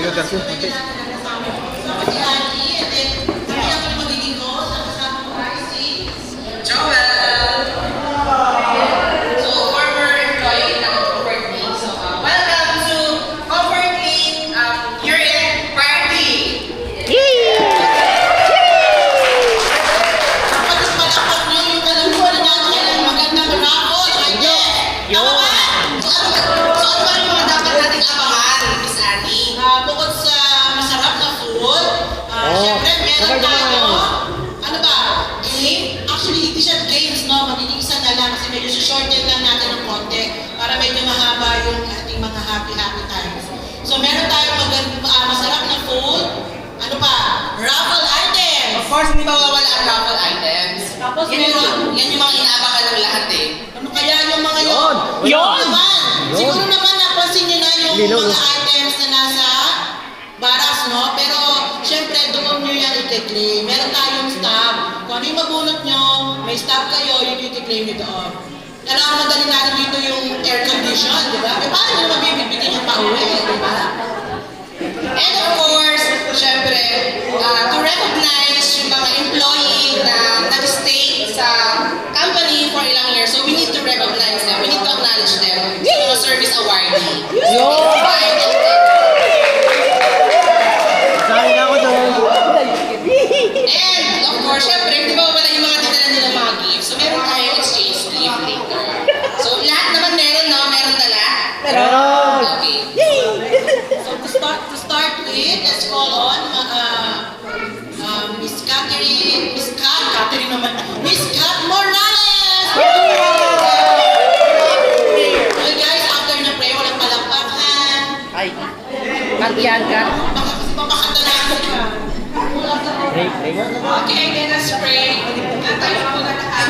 Sige, kasi. Si Ali, and then kami ako yung magiging host. Ang kasama ko ay si Joel. So, former employee ng Comfort Clean. So, welcome to Comfort Clean year-end party. Kapag palakpak nyo yung kalampuan natin ng magandang raffle, right there. Tama ba? So, ano ba yung mga dapat nating abangan, Miss Annie? Bukod sa masarap na food, syempre meron tayo, ano ba, game? Actually, hindi siya games, no? Magiging isa na lang kasi medyo shorten lang natin ng konti para medyo mahaba yung ating mga happy times. So, meron tayong masarap na food, ano pa, raffle items. Of course, hindi mawawala ang raffle items. Tapos yan yung mga inaabangan ng lahat eh. Ano kaya yung mga yun? Yun! Siguro naman napansin nyo na yung mga items na nasa barracks, no? Pero, syempre, doon nyo yan i-claim. Meron tayong stab. Kung ano yung mabunot nyo, may stab kayo, yun yung i-claim nyo doon. Pero ang madali natin dito yung air condition, di ba? E paano nyo mabibigbitin yung pauwi, di ba? And of course, syempre, to recognize yung mga employee na nag-stay sa company for ilang years. So we need to recognize them. We need to acknowledge them. Sa mga service awardee. Sabi na ako doon. And of course, syempre, di ba wala yung mga dinala nila mga gifts. So meron tayong exchange gift later. So lahat naman meron, no? Meron dala? Meron! Okay. So to start with, let's call on Miss Catherine, Miss Cat Morales! Okay guys, after na pray, walang palakpakan. Ay, kantihan ka. Baka kasi papakanta na ako ka. Okay, then let's pray. Tayo muna lahat.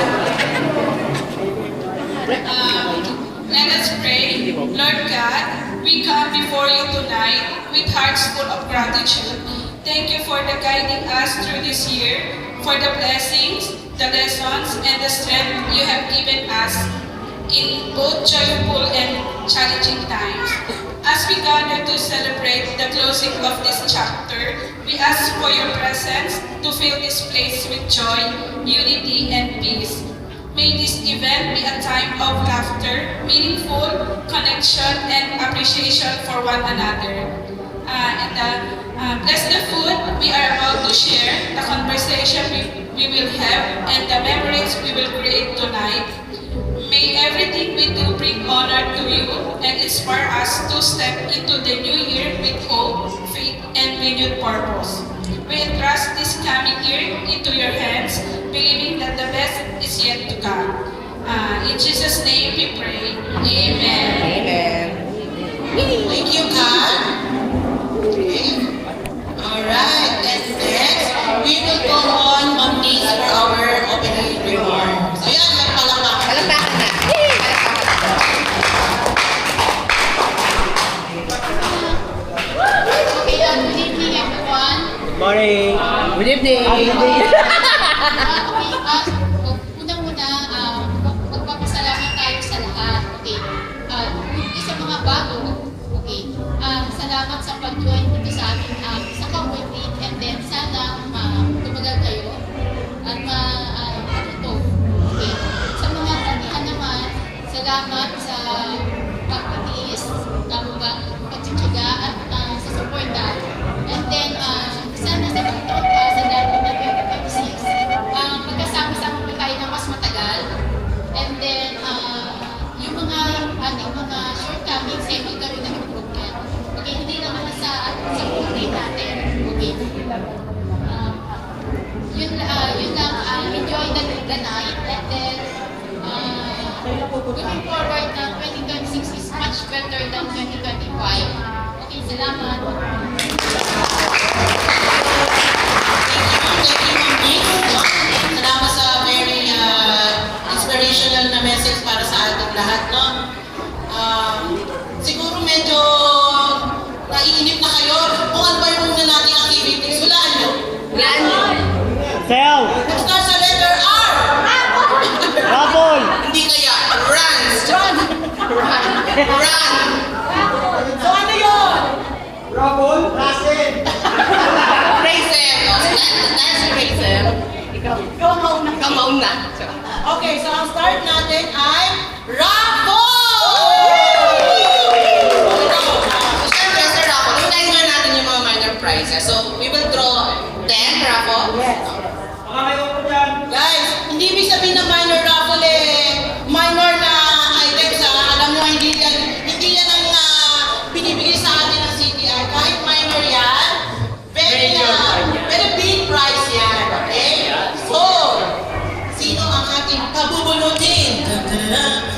Let us pray. Lord God, we come before you tonight with hearts full of gratitude. Thank you for the guiding us through this year, for the blessings, the lessons, and the strength you have given us in both joyful and challenging times. As we gather to celebrate the closing of this chapter, we ask for your presence to fill this place with joy, unity, and peace. May this event be a time of laughter, meaningful connection, and appreciation for one another. Bless the food we are about to share, the conversation we will have, and the memories we will create tonight. May everything we do bring honor to you and inspire us to step into the new year with hope, faith, and renewed purpose. We entrust this coming year into your hands, believing that the best is yet to come. In Jesus' name we pray. Amen. Amen. Thank you, God. Okay. Alright, and next, we will go on Mondays for our opening remarks. Ayan, magpalakpak. Palakpakan na. Okay, good evening everyone. Good morning. Good evening. Unang-una, magpapasalamat tayo sa lahat. Okay. Sa mga bago, okay. Salamat sa pag-join dito sa amin sa Comfort Clean, and then sana tumagal kayo at matuto. Okay. Sa mga tanihan naman, salamat sa pagpatiis, tama ba? Pagtsitsaga at sa suporta. And then, sana sa pagtutok sa darating na 2026, magkasama-sama pa tayo ng mas matagal. And then, yung mga ating mga shortcomings ay magkaroon ng improvement. Okay, hindi naman sa buhay natin. Okay. Yun lang, enjoy the night. And then, looking forward na 2026 is much better than 2025. Okay, salamat. Salamat sa very inspirational na message para sa ating lahat, no? Siguro medyo naiinip na kayo. Kung ano ba yung una nating activities, hulaan nyo. Sayaw. Start sa letter R. Rapol. Hindi kaya. Runs. Run. So ano yun? Rapol. Ikaw mauna. Okay, so ang start natin ay raffle! So, syempre, sa raffle, unahin nga natin yung mga minor prizes. So, we will draw 10 raffle. Yes. Guys, hindi ibig sabihin na minor raffle minor na items ha. Alam nyo, hindi yan ang binibigay sa atin ng CTI. Kahit minor yan, very big prize yan. Okay? So, sino ang ating pabubunutin?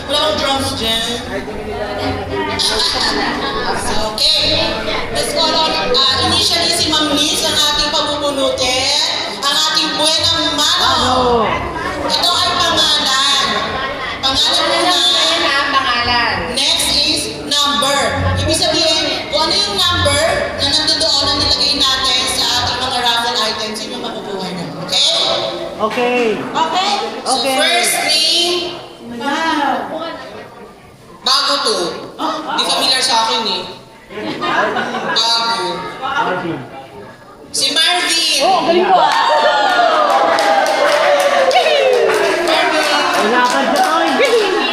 Wala bang drums dyan? Okay. Let's call on, initially si Ma'am Liz ang ating pabubunutin. Ang ating buenang mano. Ito ay pangalan. Pangalan muna. Pangalan. Next is number. Ibig sabihin, kung ano yung number na nandoon na nilagay natin sa ating mga raffle items, yun yung makukuha niyo. Okay? Okay. Okay? So, Okay. first name, bago to. Di familiar sa akin eh. Bago. Marvin. Si Marvin. Oh, galing ko ah. Wala ka dyan.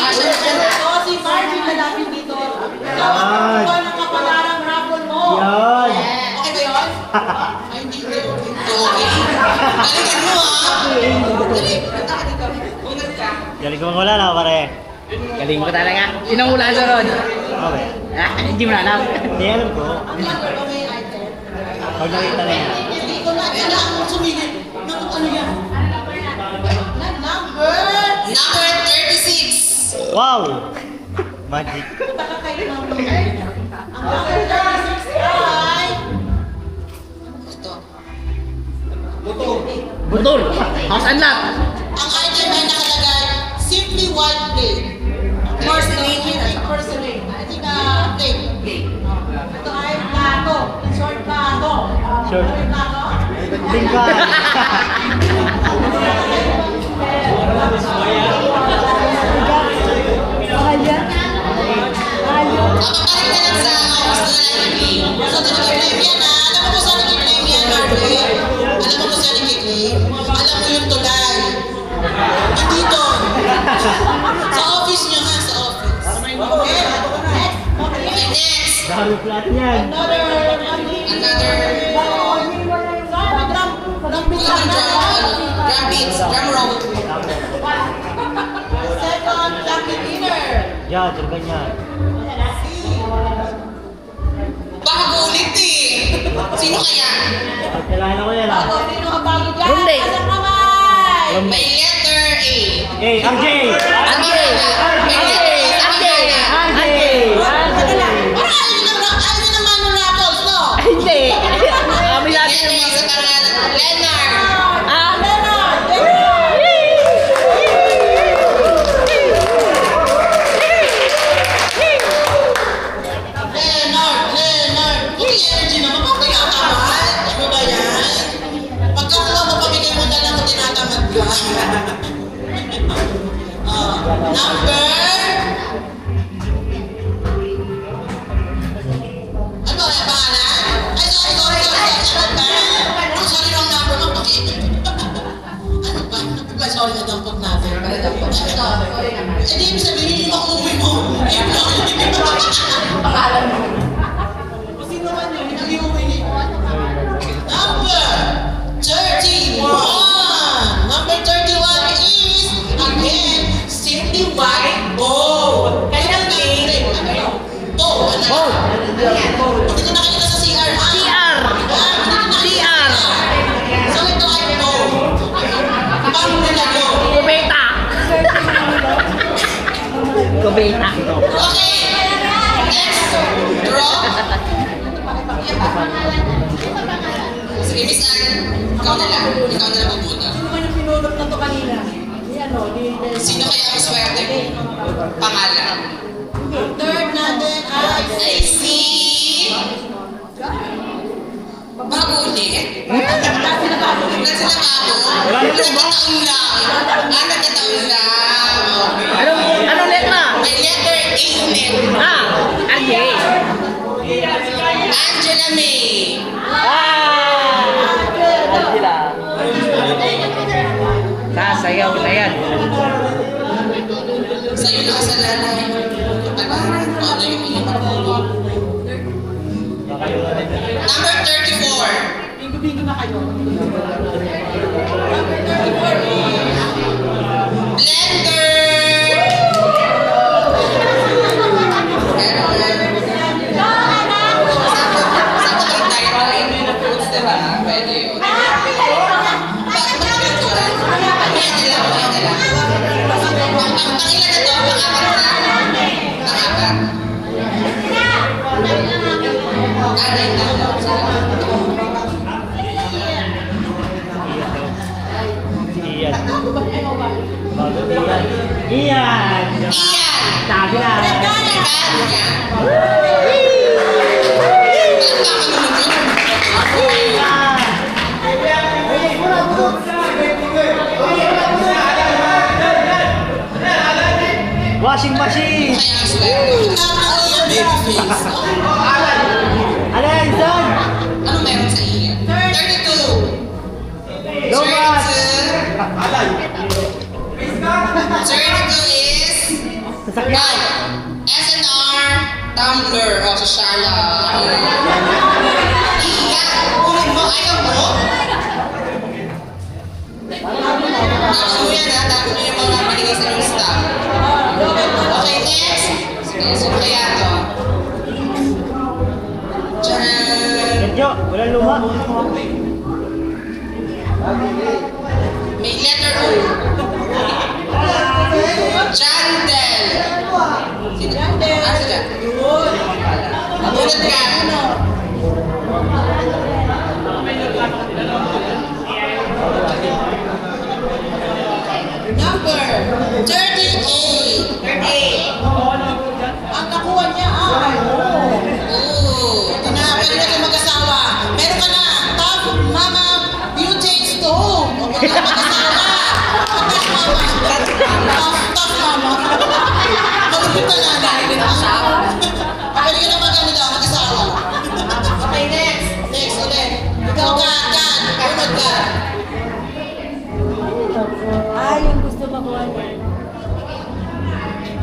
Asya na siya na. Oo, si Marvin lalapit dito. Yan. Ikaw ang kapalarang raffle mo. Yan. Okay ba yun? Ay, hindi. Okay. Galingan mo ah. Galing. Punta ka dito. Unat ka. Galing ko wala na pare. Galing mo talaga. Yun ang hula sa Rod. Okay. Hindi mo na alam. Hindi alam ko. Ang number ba may item? Pag nakita na yan. Hindi ko na kailangan mong sumingit. Naku, ano yan? Number! Number 36. Wow! Magic. Taka kayo ng number. Ang number 36 ay... Ito. Butol! House unlock! Ang item ay nakalagay, simply white plate. Porcelain yun. Porcelain. I think, plate. Ito ay plato. Short plato. Short. Short plato. Lingka! Papakarin na lang sa office na lang i-claim. So, talaga-claim yan ha. Alam mo kung saan i-claim yan, Marvin? Alam mo kung saan i-claim? Alam mo yung tulay. Hindi doon. Sa office nyo ha, sa office. Okay, next. Dami flat yan. Another drum beats, drum roll. Second, lucky winner. Yan, sir ganyan. Bago ulit eh. Sino kaya? Kailangan ako yan ah. Sino ang bago dyan? Rumde. Asang kamay. May letter A. Hey, RJ! Ang pangalan. May letter A sa pangalan. RJ! Parang ayaw naman ng raffles, no? Hindi! Kami natin Letter A sa pangalan. Leonard. Ah! Leonard. Leonard. Hindi energy naman. Pagkakatamad. Ano ba yan? Pagka mo pamigay mo na lang kung tinatamad ka. Number... Ano ba yung pangalan? Ay, sorry. Ano ba? Oh, sorry, wrong number. Ano ba? Sorry, nadampot natin. Hindi, ibig sabihin yung makuwi mo. Pangalan mo. Sino man yun? Nag-iuwi niyo. Number 31. Number 31 is, again, simply white bowl. Kailan game? Ano yun? Bowl. Bowl. Hindi ko nakikita sa CR. CR. CR. So ito ay bowl. Pang nilalo. Kubeta! Kubeta. Okay. Next. Draw. Sige, Miss Ann. Ikaw na lang. Ikaw na lang magbuna. Ano yung pinulot na to kanina? Sino kaya ang swerte mo? Pangalan. Third natin ay I see. Bago ulit. Nasa na bago? Nagkataon lang. Nagkataon lang. Anong letra? May letter A ulit. Ah! RJ! Angela May. Ah! Angela. Sas. Ayaw, ayan. Sa'yo nakasalalay. Kapalaran kung ano yung iyong marunong. Number 34. Bingo-bingo na kayo. Blender! Sa pag-diet na rin na foods, diba? Pwede yun. Bakit matigil ko rin? Pwede lang. Ang ilan na to? Pang-apat na? Pang-apat. Aray na lang. Iyan. Iyan. Sabi na. Washing machine. Ano yan, son? Ano meron sa iyo? 32. Lumas. 32 is Sasakyan. SNR Tumbler o sa Shala. Iyan. Ulit mo, ayaw mo? Tapos mo yan ha, tapos mo yung mga binigay sa yung staff. Okay, next. Sige, so kaya to. Tcharan! Medyo, walang luma. May letter O. Chandel. Sino? Ah, sila. Nabunod ka. Number 38. 38. Ang nakuha niya ay... Oo. Ito na, pwede na kayo mag-asawa. Meron ka na, top mama butane stove. O, pwede ka mag-asawa. Top mama. Malupit na nanay. Pwede ka na mag-asawa. Okay, next. Next ulit. Ikaw ka, Gan. Unod ka.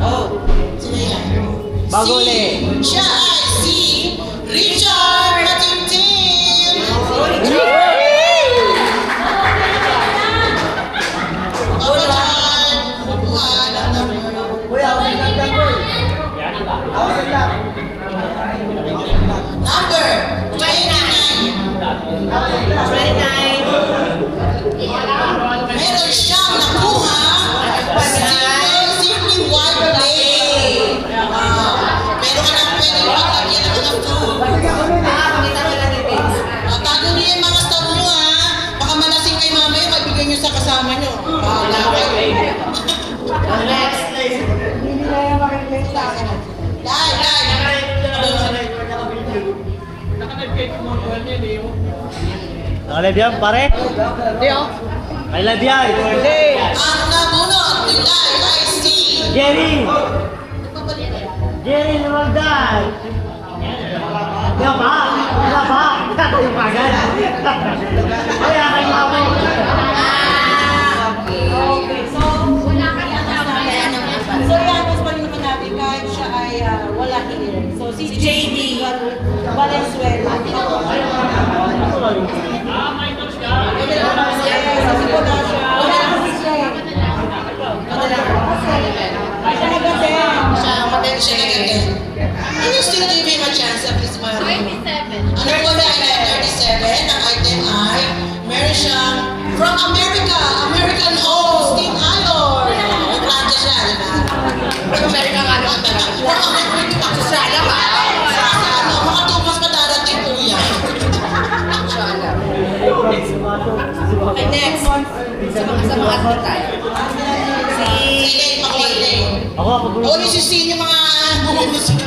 Oh, sino yan? Bago ulit. Siya ay si Richard Matintin! Number 29. Meron siyang nakuha simply white plate. Meron ka nang pwede paglagyan ng mga food. Tago niyo yung mga stuff nyo ha. Baka malasing kayo mamaya, magbigay nyo sa kasama nyo. Bahala kayo. Next. Nakalive yan, pare? Hindi, oh. I love yan. Ang nabunot nila ay si Jerry! Jerry Lumagdan! Yan pa! Wala pa! Tatayo pa agad! Kaya kayo ako! So yan, mas pali naman natin kahit siya ay wala here. So si JD Valenzuela. Siya na ganyan. And you still give him a chance at least ma. 37. Ano po na 37? Ang item ay meron siyang from America, American Home Steam Iron. May planta siya, di ba? From America nga lang talaga. From America. Sana ba? Sana. Mga 2 months pa darating po yan. Sana. Okay, next. Sa mga tayo. Si Elaine, Elaine. Ako, pagulo. O, nisisiin yung mga bumumusik.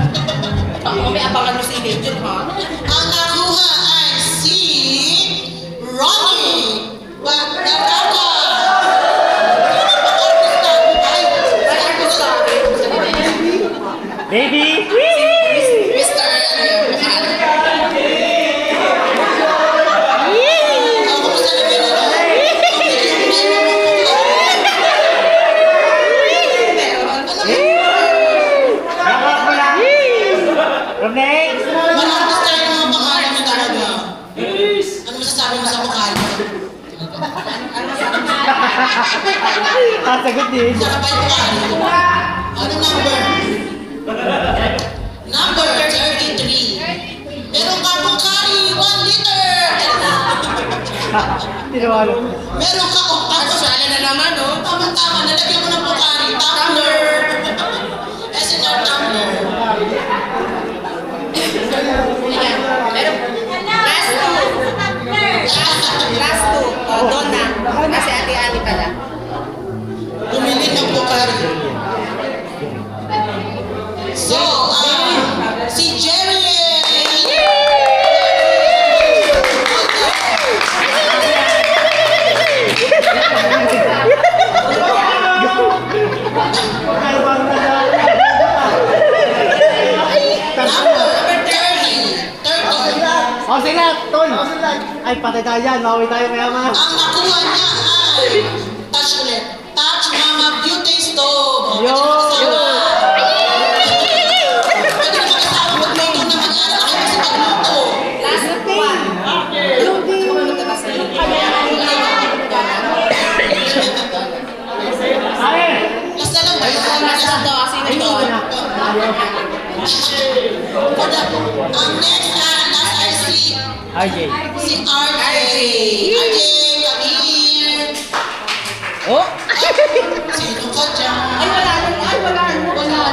Ako, may abangan mo si Elaine dyan, ha? Ang nakuha ay si Ronnie Bagraka. Baby! Mr. Ano yung mukhaan? Ako, kumusta na ba yun? Marami tayo ng mga pangalan mo talaga. Ano masasabi mo sa pangalan? Sasagot din. Sarap ba yung pangalan? Ano number? Number 33. Meron ka pong curry, 1 liter. Tinawalo. Meron ka kung parsala na naman, no? Tama-tama, nalagyan mo ng pukari. Tumbler. SNR tumbler. Last two. Doon na. Kasi Ate Ali pala. Bumili ng pukari. So, si Jerry. Number 30. O sige na, Tol. Ay, patay tayo yan. Maui tayo mayaman. Ang nakuha niya ay touch ulit. Touch Mama Beauty Stove. Yo! Pwede na makasama magluto na mag-aral kayo kasi magluto. Last one. Ay! Last na lang ba yun? Last na to. Sino to? Ang next last ay si RJ. RJ. RJ, come here. Oh! Sino ka dyan? Ay, wala na. Ay, wala na. Wala na.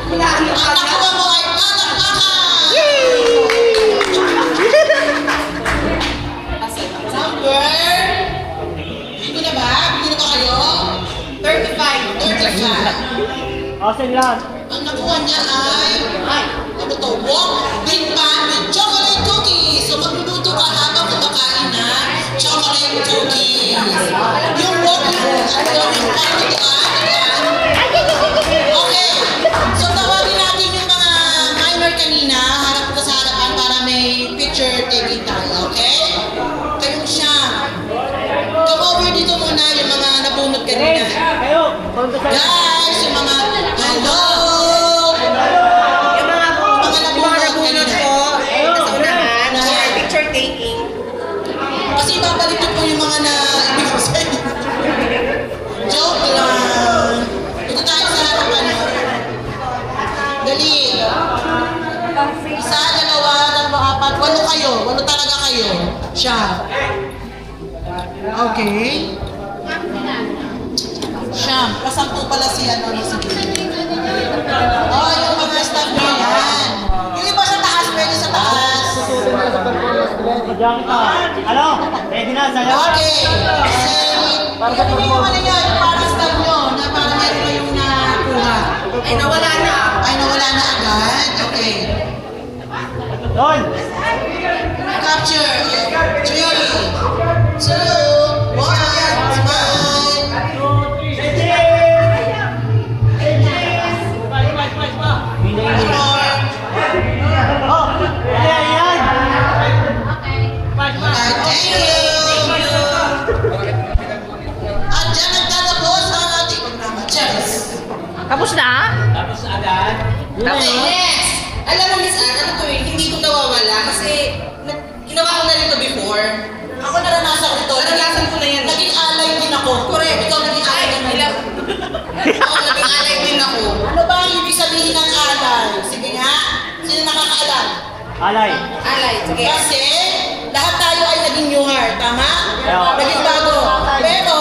Wala na. Ang nakuha mo ay palakpakan. Number. Hindi na ba? Hindi na ba kayo? 35. O, sige lang. Ang nakuha niya ay, ano to, wok big pan with chocolate cookies. So magluluto ka habang kumakain na chocolate cookies. Yung wok, yung pan, okay. So tawagin natin yung mga minor kanina, harap ko sa harapan para may picture taking tayo, okay? Kayong siya. Come over dito muna yung mga nabunot kanina. Kayo, punta sa... Guys, yung mga, hello! Yung mga nabunot ko, ay nasa unahan, for picture taking. Kasi babalik niyo po yung mga na ibig ko sa inyo. Joke lang. Ito tayo sa harapan. Dali. Isa, dalawa, tatlo, apat, 8 kayo. 8 talaga kayo. Siya. Okay. Siya. Kasampu pala si ano. Oh, yung mga staff niya yan. Yung iba sa taas, pwede sa taas. Diyan ka. Ano? Ready na, sayo? Okay. Yung ano yan, para staff nyo, na para meron kayong nakuha. Ay, nawala na. Ay, nawala na agad? Okay. Tol! Capture. 3, 2, 1, smile. More. Oh! Ayan, ayan! Thank you. At dyan nagtatapos ang ating programa. Cheers. Tapos na? Okay, next. Alam mo, Miss Anne, ano to eh, hindi ko nawawala kasi ginawa ko na rin to before. Ako naranasan ko to. Naranasan ko na yan. Naging alay din ako. Correct. Ikaw naging alay din ako. Ako naging alay din ako. Ano ba ang ibig sabihin ng alay? Sige nga. Sino nakakaalam? Alay. Alay, sige. Kasi lahat tayo ay naging new heart. Tama? Yeah. Naging bago. Pero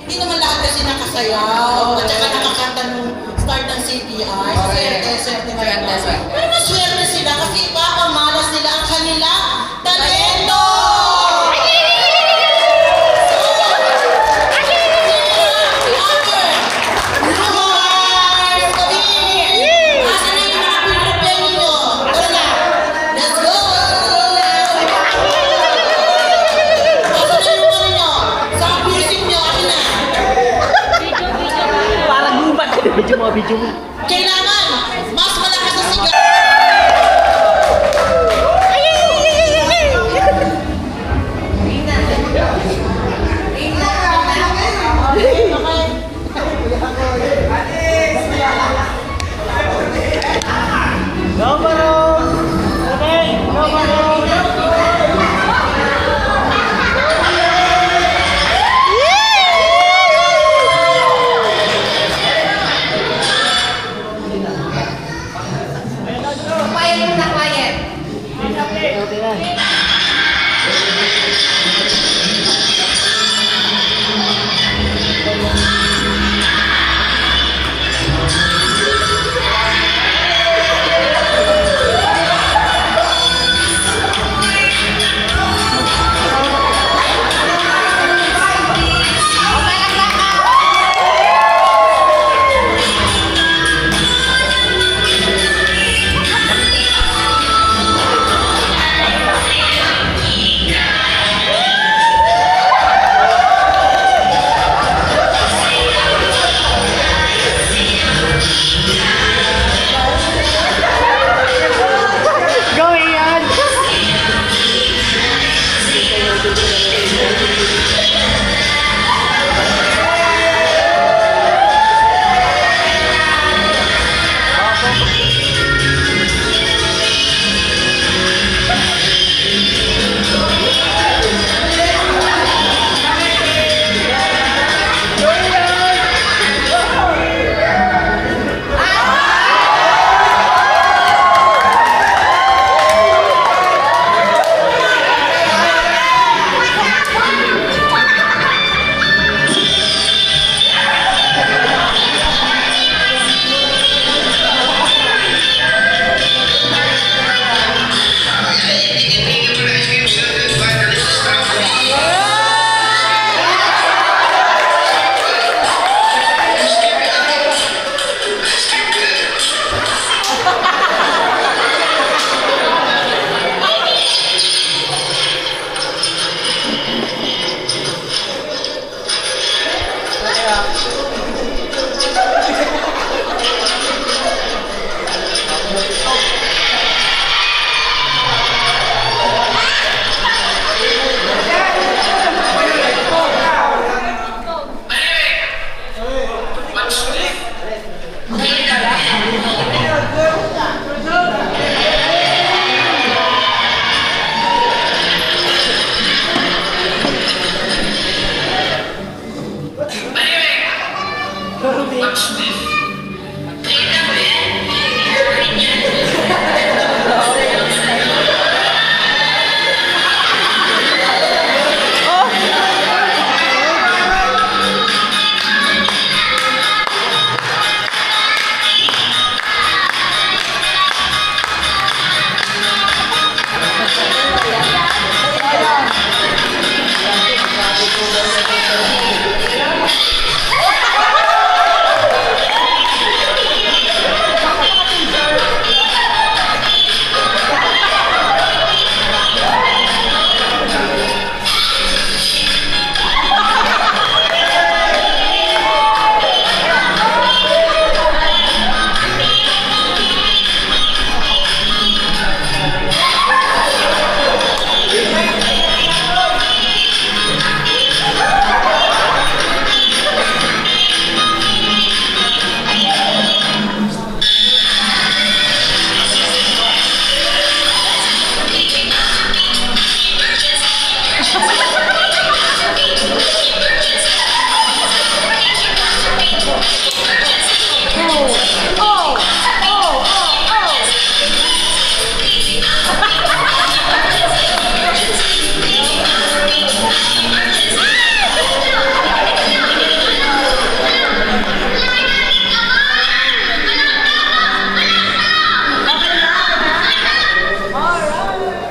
hindi naman lahat kasi nakasayaw. At saka nakakanta nung start ng CPR. Swerte na. Pero maswerte sila kasi ipapamalas nila ang kanilang talento! Video mo. Kailangan mas malakas na sigaw. Go, Barong!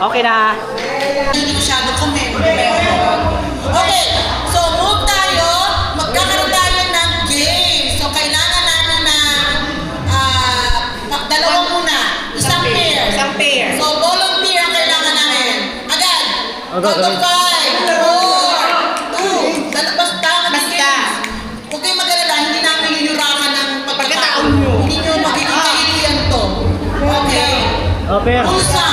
Okay na. Hindi masyado comment. Okay, so move tayo. Magkakaroon tayo ng game. So kailangan namin na dalawa muna. Isang pair. So volunteer ang kailangan namin. Agad. Count of 5, 4, 2. Basta mag-games. Huwag kayong mag-alala. Hindi namin yuyurakan ng pagkataon nyo. Hindi nyo magiging kailian to. Okay? Okay. Musa.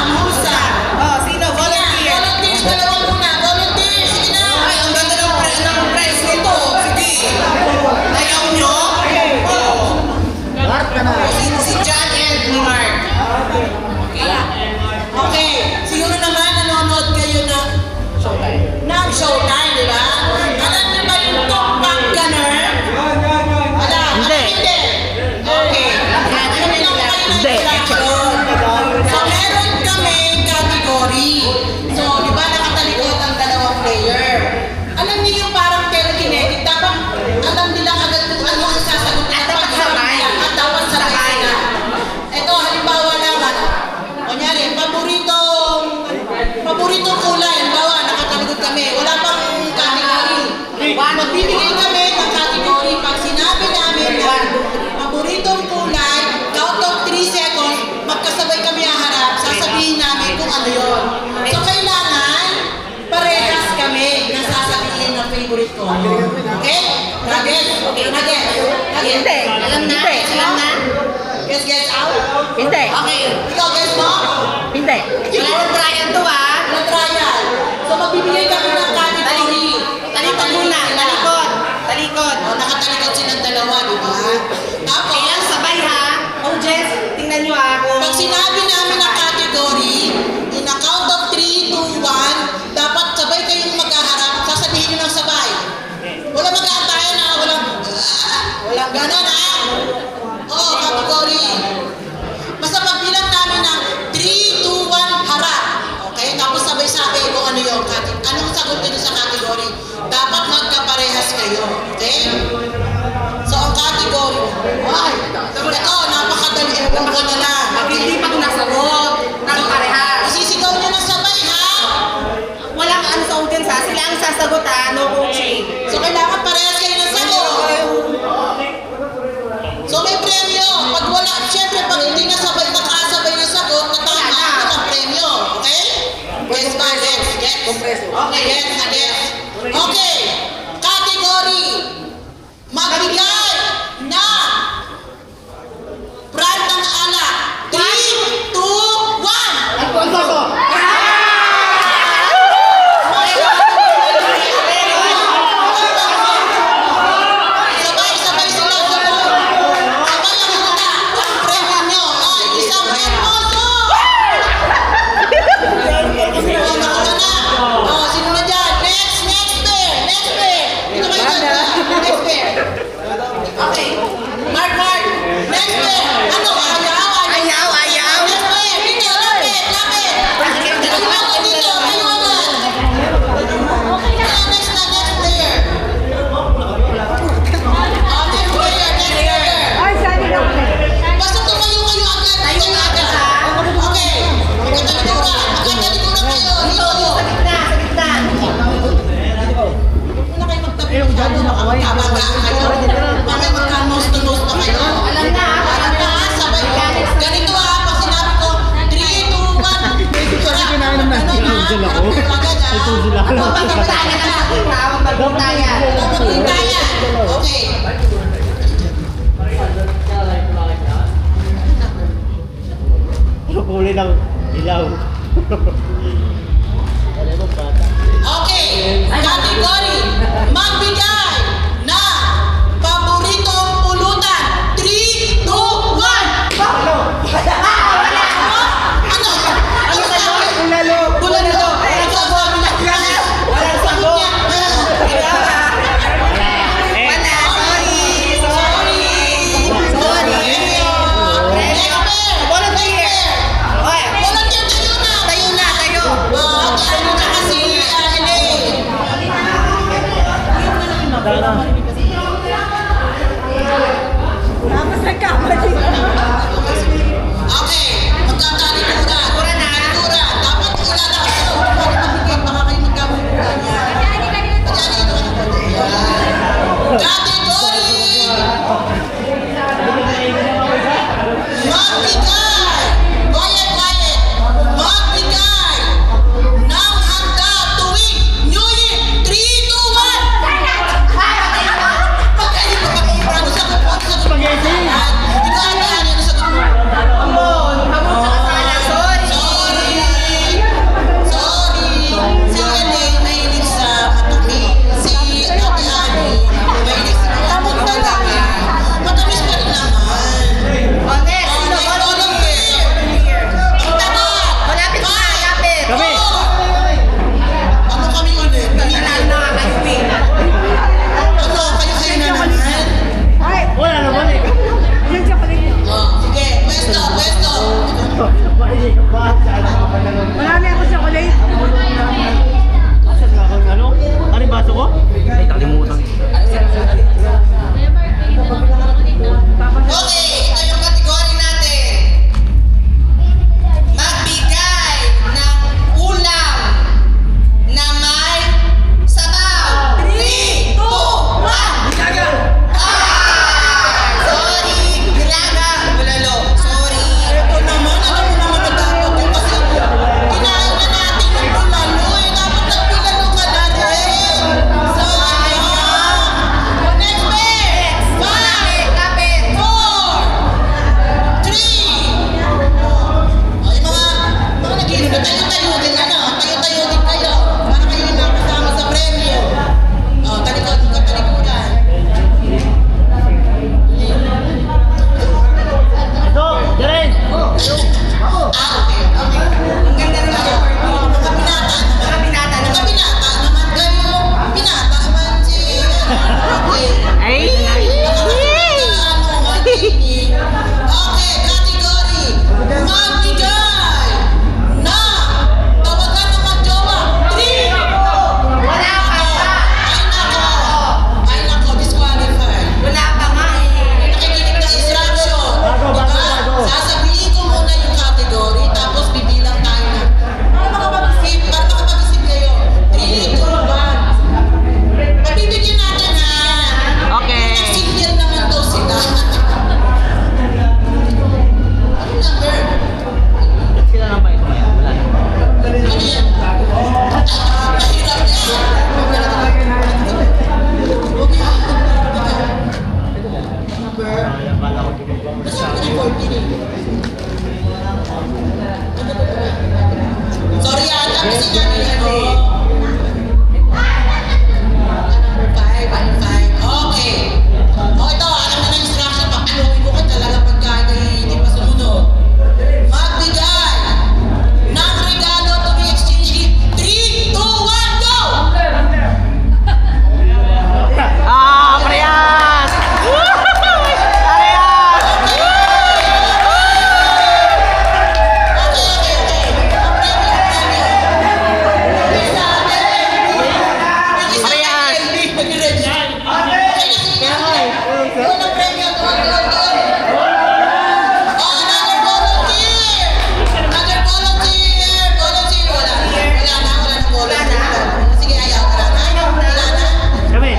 Sino? Volunteer. Volunteer, dalawa muna. Volunteer, sige na. Ay, ang ganda ng prize nito. Sige. Ayaw nyo? Mark ka na. Si John and Mark. Okay. Siguro naman nanonood kayo ng Showtime, di ba? Alam niyo ba yung Tukpak Gunner? Wala. Hindi. Okay. Alam niyo ba kayo Hindi. ng instruction? So, meron kami category. So, di ba nakatalikod ang dalawang player? Alam niyo yung parang telekinetic. Dapat alam nila agad kung ano ang sasagot. At dapat sabay. At dapat sabay sila. Ito, halimbawa naman. Kunyari, paboritong kulay. Halimbawa, nakatalikod kami. Wala pang category. Magbibigay kami ng category. Pag sinabi namin na paboritong kulay, count of 3 seconds, magkasabay kami haharap, sasabihin namin kung ano yun. So, kailangan parehas kami na sasabihin ng favorite ko. Okay? Nuggets? Okay, nuggets. Hindi. Alam na? Hindi. Alam na? Guess out? Hindi. Okay. Ikaw, guess mo? Hindi. Walang trial to ah. Walang trial. So, magbibigay kami ng category. Talikod muna. Talikod. O, nakatalikod silang dalawa, di ba? Tapos, Kailan sabay ha? Oh, Jess, tingnan nyo ah. pag sinabi namin ang category, in a count of 3, 2, 1, dapat sabay kayong magkaharap, sasabihin nyo ng sabay. Wala mag-aantayan na, walang ganon ha. Oo, category. Basta pagbilang namin ng 3, 2, 1, harap. Okay? Tapos sabay-sabay kung ano yung anong sagot nyo sa category. Dapat magkaparehas kayo. Okay? So, ang category, ito, napakadali. Ewan ko na lang. Hindi pa ko nasagot. Nang parehas. Isisigaw nyo ng sabay, ha? Walang ano sa audience ha. Sila ang sasagot ha. No coaching. So, kailangan parehas kayo ng sagot. So, may premyo. Pag wala, syempre, pag hindi nakasabay ng sagot, natama ang premyo. Okay? Yes ba? Yes. Okay, yes. Okay. Category. Magbigay na brand ng alak. 3, 2, 1. Alfonso. Sabay sila sa loob. Sabay ang muna. Ang premyo nyo ay isang Alfonso. Nakuha na. Sino na dyan? Next pair. Dito kayo dyan. Next pair. Okay. Mark. Next pair. Ano? Ayaw. Next pair. Dito, lapit. Ayaw dito. Next player. Next player. Basta tumayo kayo agad. Tayo agad. Okay. Magkatalikuran kayo. Dito. Wala kayo magtabi. Kabagaan kayo. Mamaya magka-nose to nose na kayo. Alam na. Sabay. Ganito ha. Pag sinabi ko, 3, 2, 1. Kasi kinain na ipuzul ako. Ipuzul ako. Pagpuntayan. Okay. Kulay ng ilaw. Okay. Category. Magbigay na paboritong pulutan. 3, 2, 1. Ano? Bulalo. Walang sagot. Sana. kasi namin ano. Number 5, ano 5. Okay. O ito, alam na ng instruction. Papaluin ko ka talaga pagka hindi pa sumunod. Magbigay ng regalo to be exchanged gift. 3, 2, 1, go! Parehas! Parehas! Kami.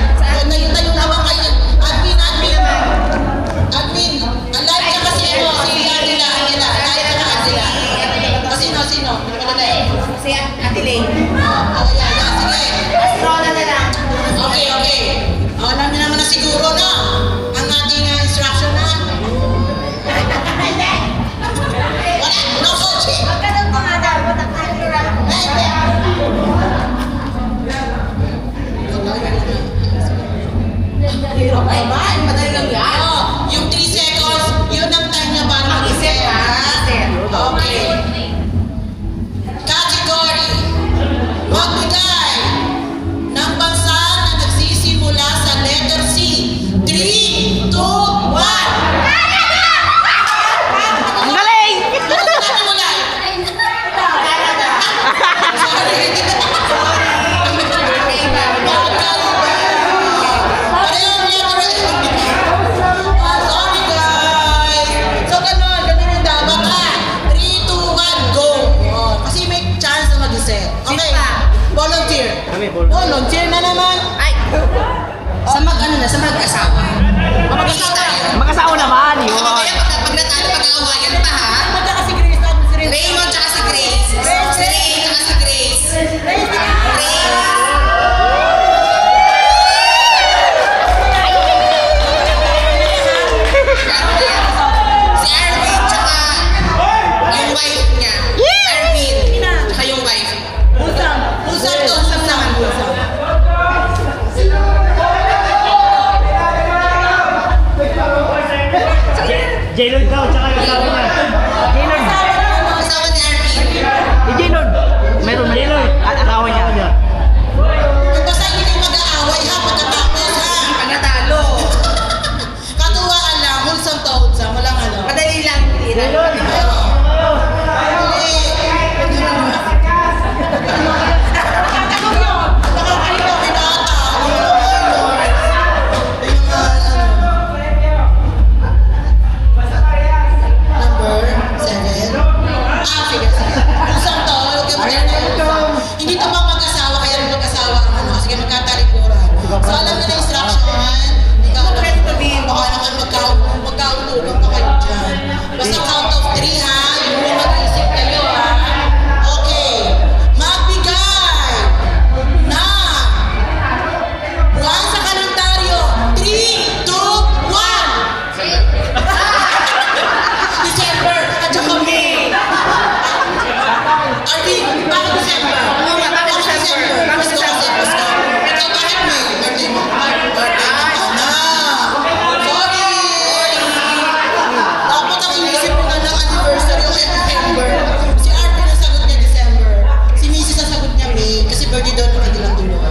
Sino? Si Ate Lane. Oh, yeah, sige. Astrola na lang. Okay. Alam niyo naman na siguro na ang ating instruction na. Wala, no coaching. Magkaroon pa nga dapat ang cultural. Hirap naman. Madali lang yan. Yung 3 seconds, yun ang time niya para Mag-isip mag-isip. ha. Okay. Category. Magbigay ng bansa na nagsisimula sa letter C. 3, 2, 1. Ang galing! Ano na nagsimulay? Sorry. Parehong letter A. Sorry guys. So ganun yung dapat ha. 3, 2, 1, go. Yun. Kasi may chance na mag-isip. Okay. Volunteer. Kami, volunteer. Volunteer na naman. Ay! Sa mag-asawa. Mag-asawa. Mag-asawa naman, yun. Mamaya pag natalo, pag-aawayan pa ha. Magka si Grace at si Grace. Raymond tsaka si Grace. Si Ray tsaka si Grace. Grace. Si Arvin tsaka yung wife niya. Arvin tsaka yung wife. Usam to. J-Lord daw, tsaka yung asawa niya. J-Lord. Asawa ni Arvin. Si J-Lord. Meron J-Lord. At asawa niya. Basta hindi kayo mag-aaway ha pagkatapos ha. Pag natalo. Katuwaan lang. Hulsam to. Walang ano. Madali lang. J-Lord. Hindi to pang mag-asawa, kaya rin mag-asawa ang ano. Sige, magkatalikuran. So, alam niyo na instruction. Ikaw alam mo. Baka naman magkautulog pa kayo dyan. Basta count of 3 ha. Yung mag-isip kayo ha. Okay. Magbigay na buwan sa kalendaryo. 3, 2, 1. December at saka May. Arvin, bakit December? Bakit December? Bakit December? Ikaw bakit May? Birthday mo? Birthday mo ka na. Sorry. Dapat ang inisip mo na ng anniversary o December. Si Arvin ang sagot niya December. Si Mrs. ang sagot niya May. Kasi birthday daw naman nilang dalawa.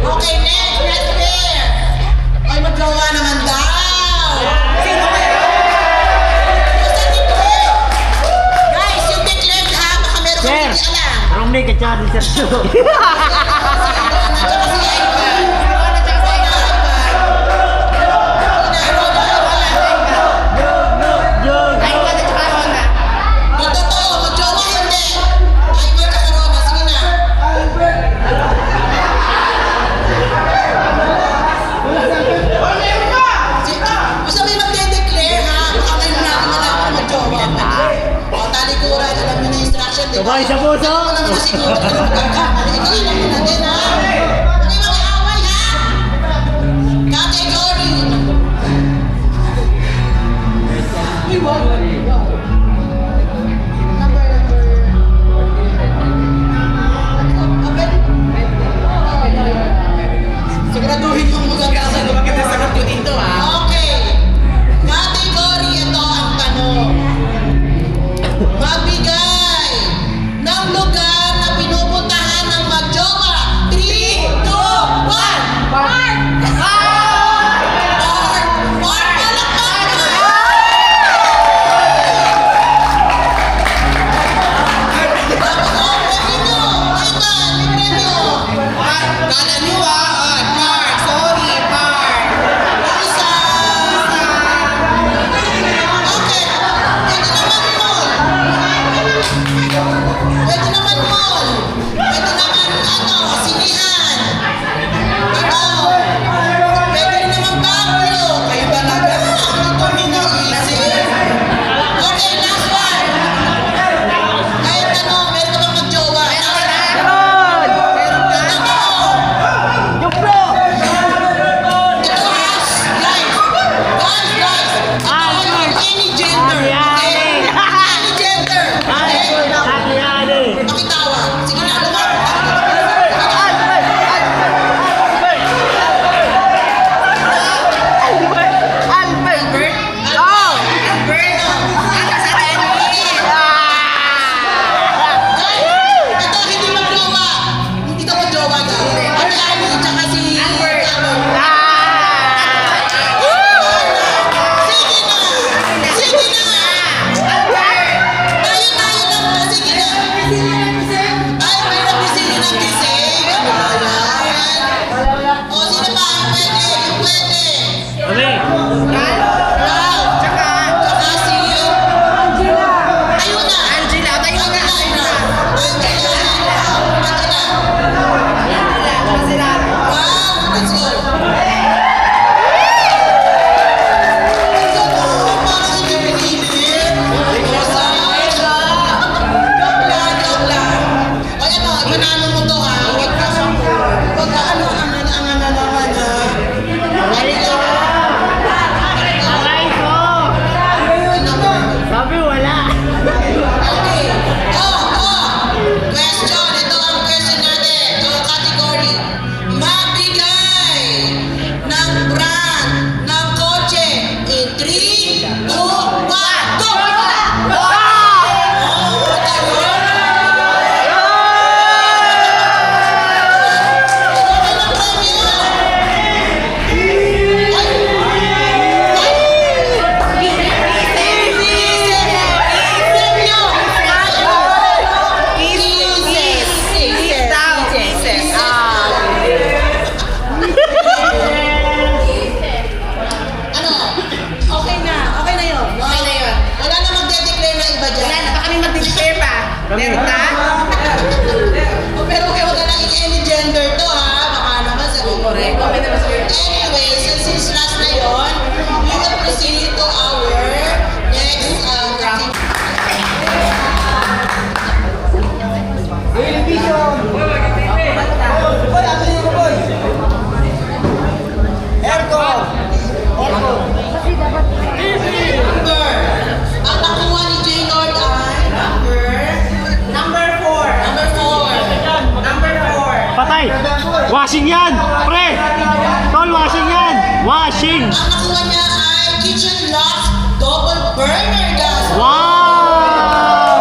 Okay, next pair. Ay, magjowa naman daw. Sino kayo? Basta declared. Guys, yung declared ha, baka meron kang Sir. hindi alam. Wrong day ka dyan, Sir. Si Ron at saka si Ivan. Ron at saka si Ivan. Jog. Ay, wala tsaka Rona. Yung totoo, magjowa hindi. Ivan at Rona, sige na. Basta may magde-declare ha, baka may natin malaman magjowa. O, talikuran, alam mo na instruction, di ba? Sabay sa puso. Alam mo naman na siguro kung magkakamali. Ikaw, alam mo na din ha. Huwag kayo mag-aaway ha. Category. kami mag-declare pa. Meron na? Pero huwag na lang any gender to ha. Baka naman sa correct. Anyway, since last na yun, we will proceed to our next activity. Number. Ang nakuha ni J. Lord ay number 4. Number 4. Patay! Washing yan! Pre! Tol, washing yan! Washing! Ang nakuha niya ay Kitchen Lock Double Burner Gas. Wow!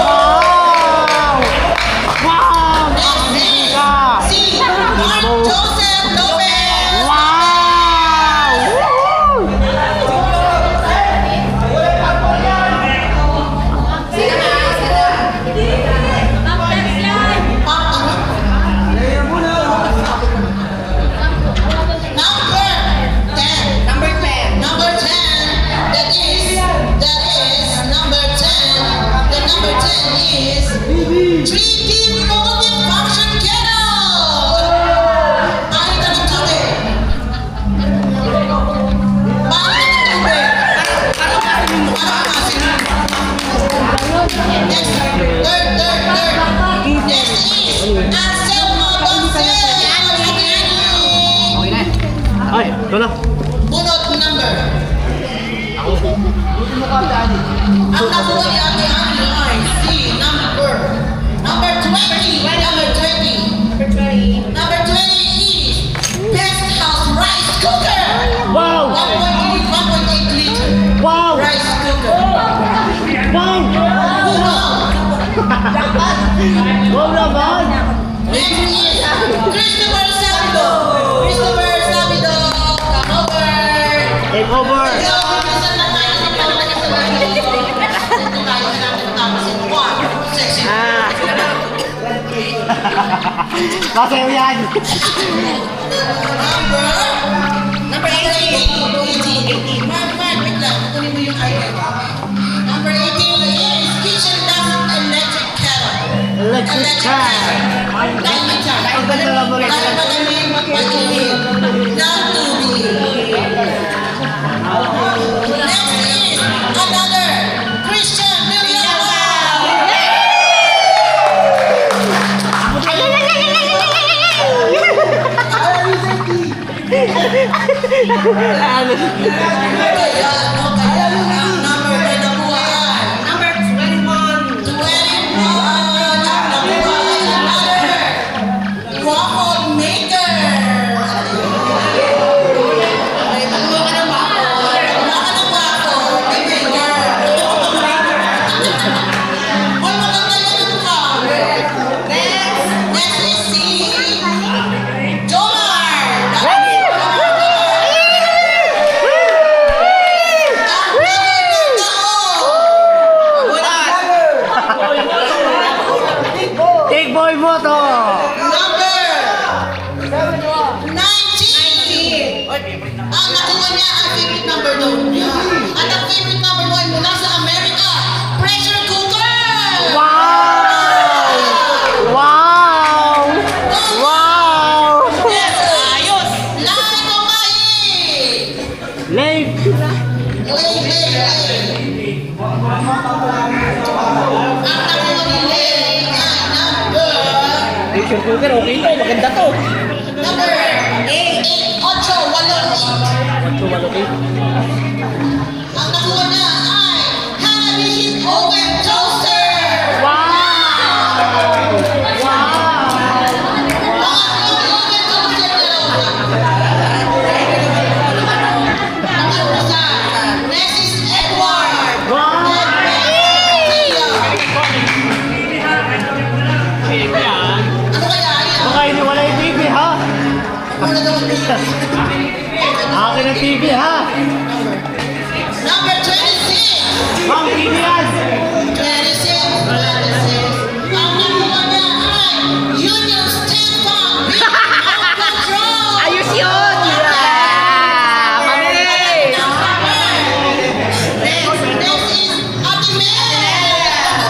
Wow! Wow! Next is si Mark Joseph Lopez. Wow! Number 10. Number 10. That is number 10. The number 10 is 3D multi-function kettle. Bakit ang tubig? Bakit ang tubig? Parang masin. Next. Third. Next is Anselmo Bonsel. Ay, ito na. Bunot number. Ang nakuha ni Ate Ani ay si number 20. Number 20 is Best House Rice Cooker. Wow! 1.8 liter Wow! rice cooker. Wow! Bunot. Wow naman! Next is Christopher Sabido. Come over. Take over! So, minsan lang tayo sa pawala niya sa bahay. Dito tayo na tapos in 1, sexy. Kasayo yan! Number 18. Mark, wait lang. Kunin mo yung item. Number 18 is Kitchen Dust Electric Kettle. Electric kettle. Diamond time. Ang ganda naman. Para malamig magpagilid ng tubig. Next is another Christian Villanueva. Kaya ang number na nakuha ay number 21. Ang nakuha ay another waffle maker. Ay, nakuha ka ng waffle. Nakuha ka ng waffle maker. Hoy, maganda yan ang mukha. Next is si Jomar. Take boy mo to! Number 19. Ang nakuha niya ang favorite number doon. At ang favorite number mo ay mula sa Amerika, pressure cooker. Wow! Wow! Wow! Yes, ayos. Lahat ng mahig. Late! Lay. Ang nakuha ni Lay ay number Pressure cooker, okay to. Maganda to. number 8. 8. Ang nakuha niya ay Heavy Heat Oven Toaster. Wow! Wow! Ang oven toaster na raw. Next is Edward. Wow! Ano kaya yan? Baka iniwala yung TV ha? Muna daw ang TV. Akin ang TV ha? Number 26. Ma'am, TV yan! 26. Ang nakuha niya ay Union State Farm Beef Mount Control. Ayos yun! Next is Ate Mel.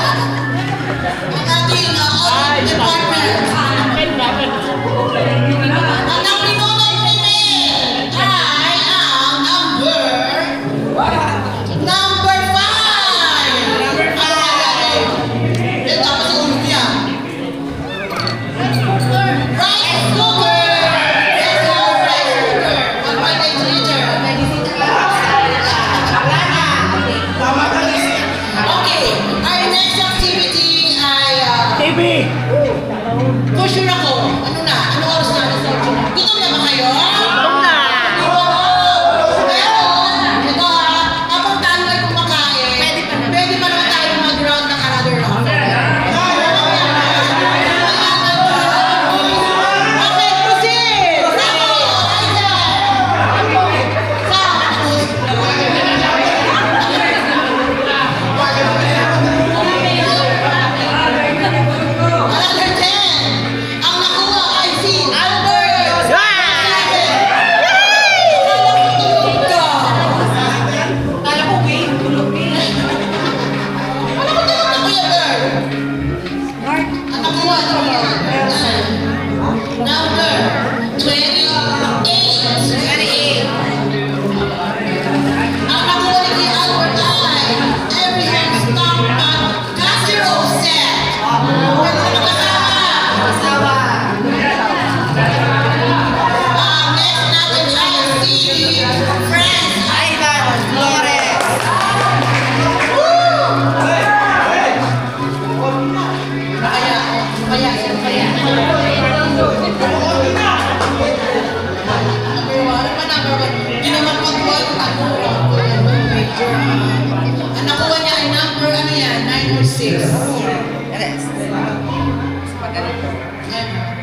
6. Yes.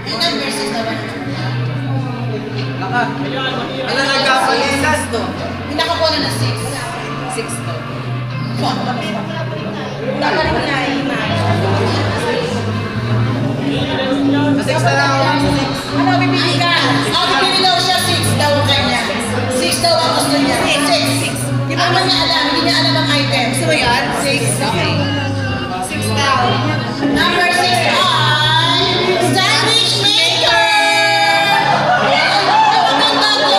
Yung number 6 naman. Ano nagkakalisas to? Hindi nakakuha na 6. 6 to. Dapat rin na Six na lang ako. ano, pipili ka? Pipili daw siya 6 daw kanya. 6 daw ang gusto niya. 6. Di ba naman niya alam? Hindi niya alam ang item. Gusto mo yan? 6. Okay. 6 daw. Number 6 ay sandwich maker! Maganda to!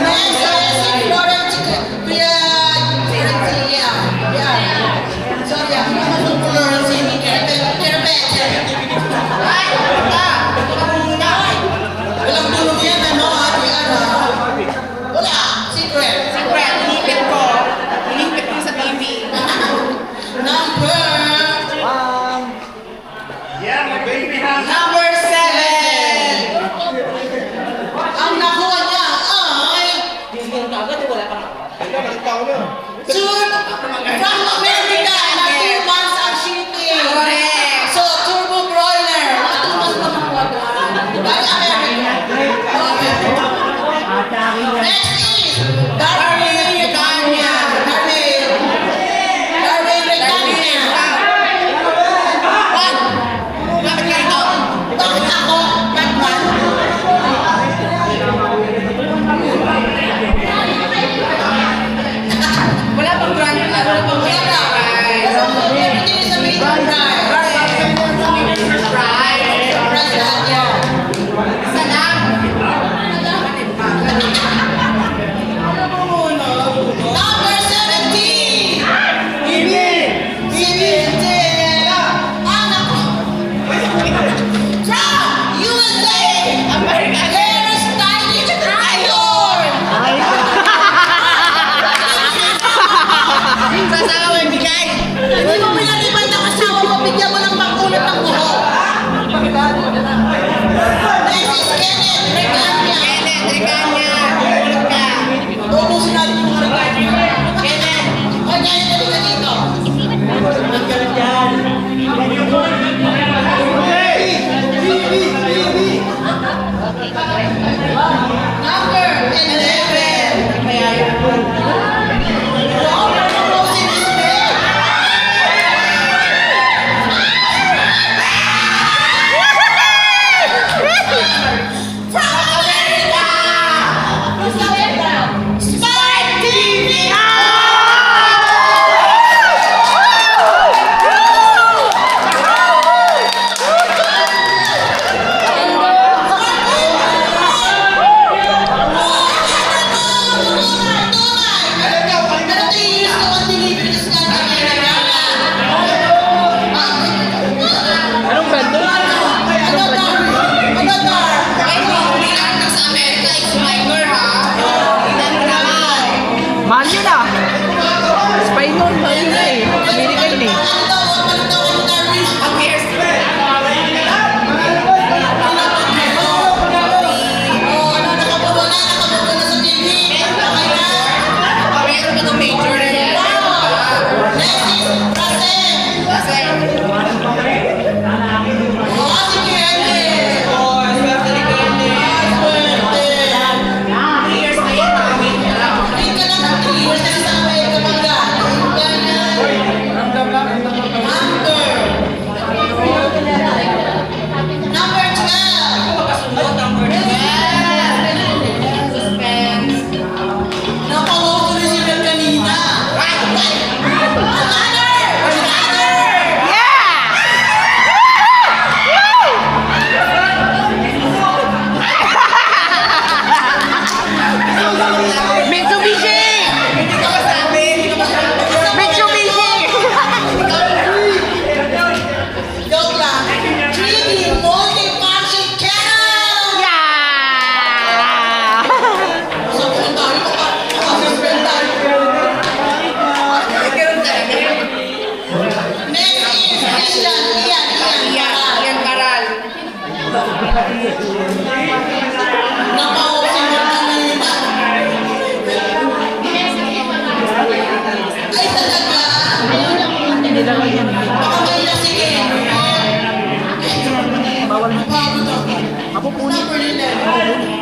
Next is si Florence Kuya Tia. So yeah, Florence walang tulog yan, ano, ate, ano? Wala, secret. Secret, hinipit ko. Hinipit ko sa TV. Number 11.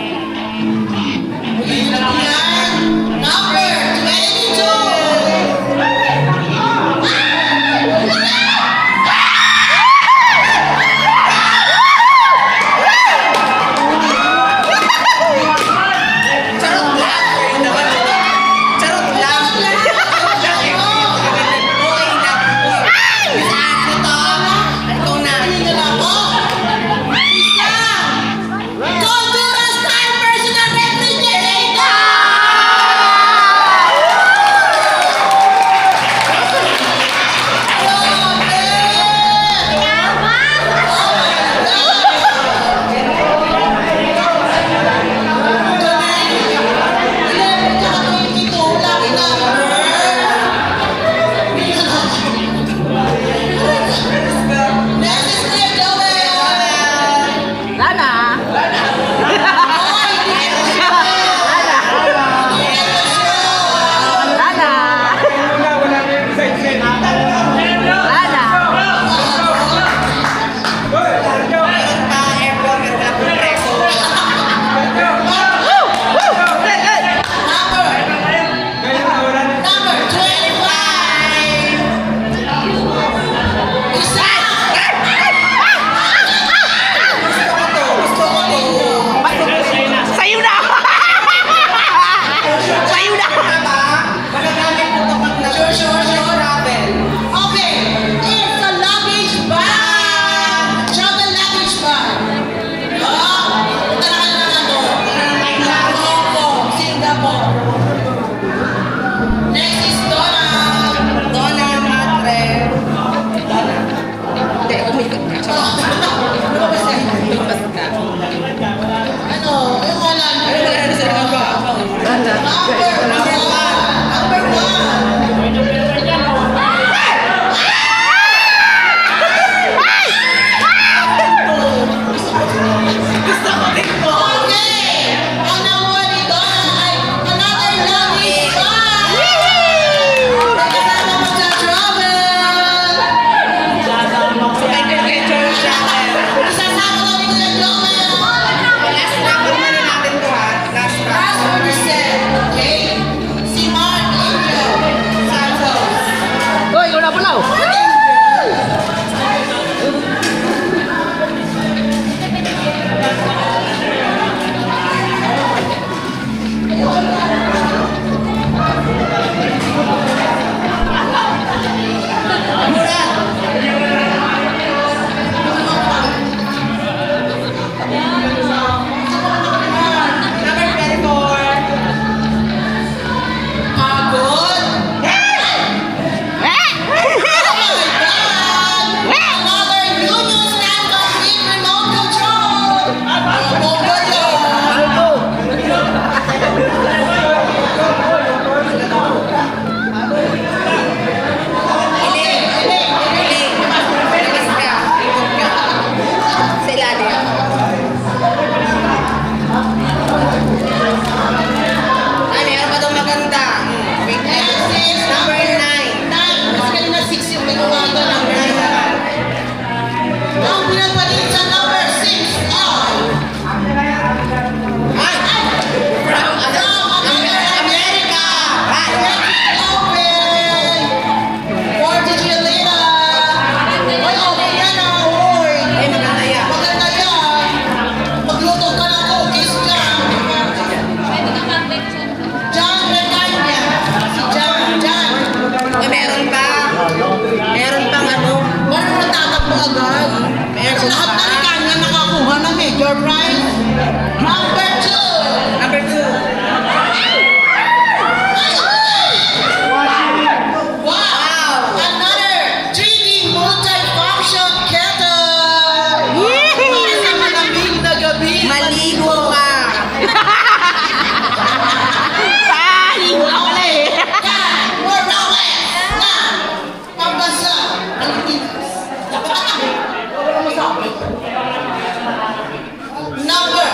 Number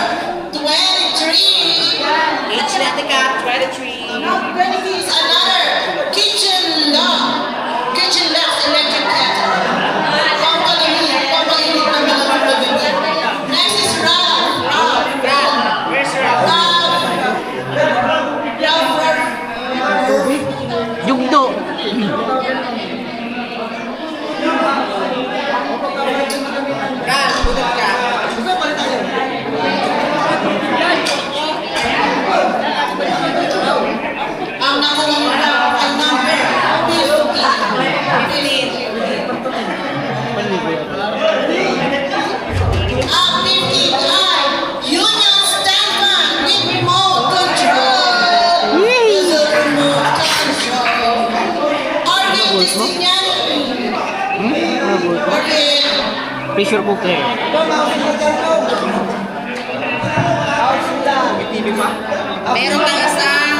20. Pressure cooker. Meron kang isang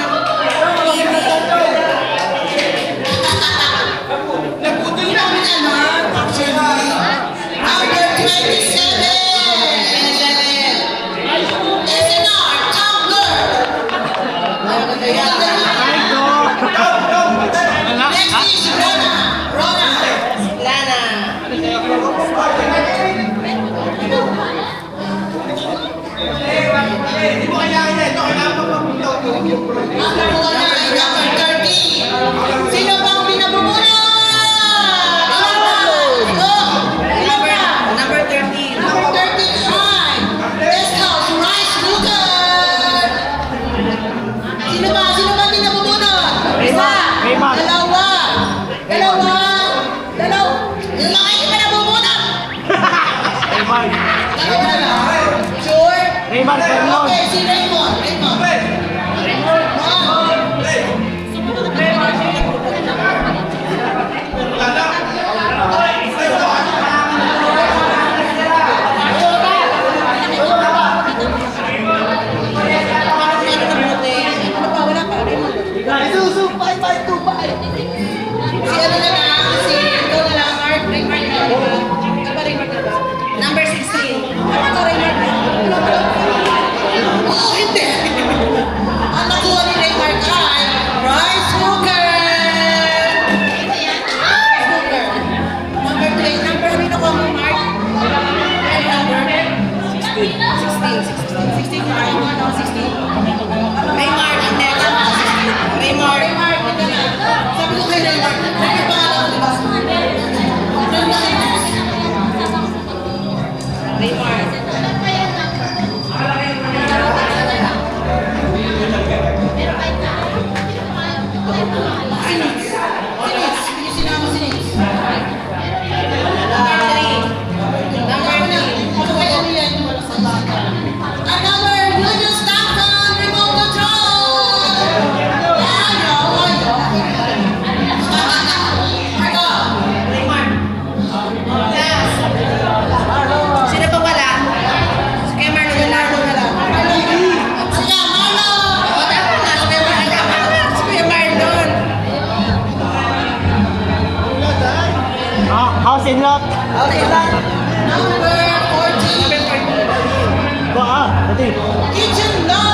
Nagputol namin actually. Number 27. SNR, Tumbler. Ay, go! Anak, Next ha? is Rona. Rona. Lana. Ang nakuha na ay number 30. Sino bang binabubunot? Number 13. Number 35. Guest house, rice cooker. Sino ba binabubunot? Isa. Raymond. Dalawa. Yung mga hindi pa nabubunot. Raymond. Dalawa na lang. Sure? Raymond, Fernand. Okay, si Raymond. Si ano na lang, si ito na lang, Mark. Raymond na lang. Ano ba Raymond na ba? Number 16. Ano ba Raymond na? Oo, hindi. Ang nakuha ni Raymond ay rice cooker. Rice cooker. Number 3. Number, ano nakuha mo, Mark? Ano number? 16. Ano, 16. Raymond ang next. Raymond. Raymond, ito na. Sabi ko kay Raymond, ano yung pangalan, di ba? Raymond. Sinis, sinama sinis. Number 3. Number 3. Ano kaya niya yung wala sa bata? Another Julio Stanton remote control! Ayaw. Marco! Sino pa wala? Si Kuya Marlon. Leonardo na lang. Sige, Marlo! Wala pa na. Si Kuya Marlon. Si Kuya Marlon. House and lot. Number 14. Ba, dati. Kitchen Law!